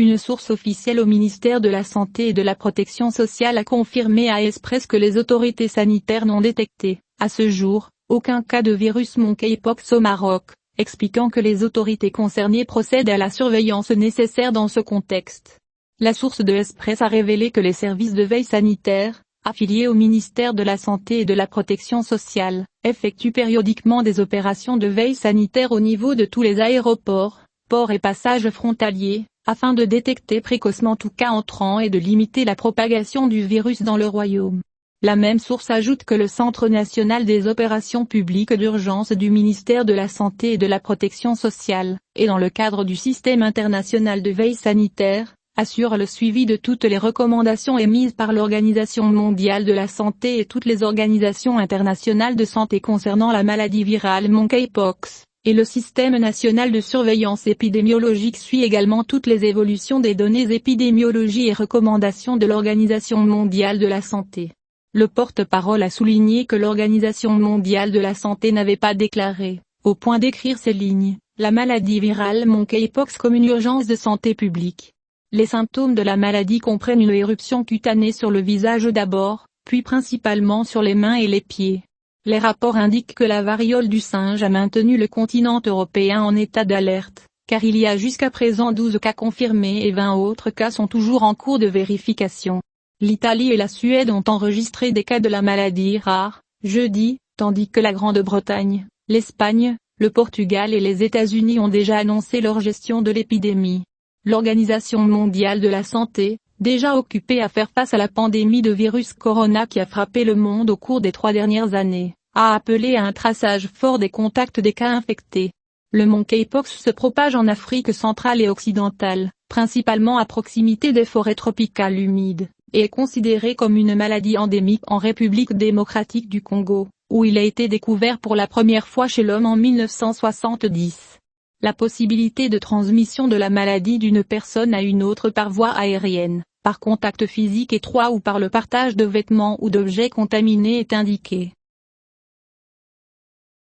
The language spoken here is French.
Une source officielle au ministère de la Santé et de la Protection sociale a confirmé à Express que les autorités sanitaires n'ont détecté, à ce jour, aucun cas de virus monkeypox au Maroc, expliquant que les autorités concernées procèdent à la surveillance nécessaire dans ce contexte. La source de Express a révélé que les services de veille sanitaire, affiliés au ministère de la Santé et de la Protection sociale, effectuent périodiquement des opérations de veille sanitaire au niveau de tous les aéroports, ports et passages frontaliers, afin de détecter précocement tout cas entrant et de limiter la propagation du virus dans le royaume. La même source ajoute que le Centre national des opérations publiques d'urgence du ministère de la Santé et de la Protection sociale, et dans le cadre du système international de veille sanitaire, assure le suivi de toutes les recommandations émises par l'Organisation mondiale de la santé et toutes les organisations internationales de santé concernant la maladie virale monkeypox. Et le système national de surveillance épidémiologique suit également toutes les évolutions des données épidémiologie et recommandations de l'Organisation mondiale de la santé. Le porte-parole a souligné que l'Organisation mondiale de la santé n'avait pas déclaré, au point d'écrire ces lignes, la maladie virale monkeypox comme une urgence de santé publique. Les symptômes de la maladie comprennent une éruption cutanée sur le visage d'abord, puis principalement sur les mains et les pieds. Les rapports indiquent que la variole du singe a maintenu le continent européen en état d'alerte, car il y a jusqu'à présent 12 cas confirmés et 20 autres cas sont toujours en cours de vérification. L'Italie et la Suède ont enregistré des cas de la maladie rare, jeudi, tandis que la Grande-Bretagne, l'Espagne, le Portugal et les États-Unis ont déjà annoncé leur gestion de l'épidémie. L'Organisation mondiale de la santé, déjà occupée à faire face à la pandémie de virus corona qui a frappé le monde au cours des 3 dernières années, a appelé à un traçage fort des contacts des cas infectés. Le monkeypox se propage en Afrique centrale et occidentale, principalement à proximité des forêts tropicales humides, et est considéré comme une maladie endémique en République démocratique du Congo, où il a été découvert pour la première fois chez l'homme en 1970. La possibilité de transmission de la maladie d'une personne à une autre par voie aérienne, par contact physique étroit ou par le partage de vêtements ou d'objets contaminés est indiquée.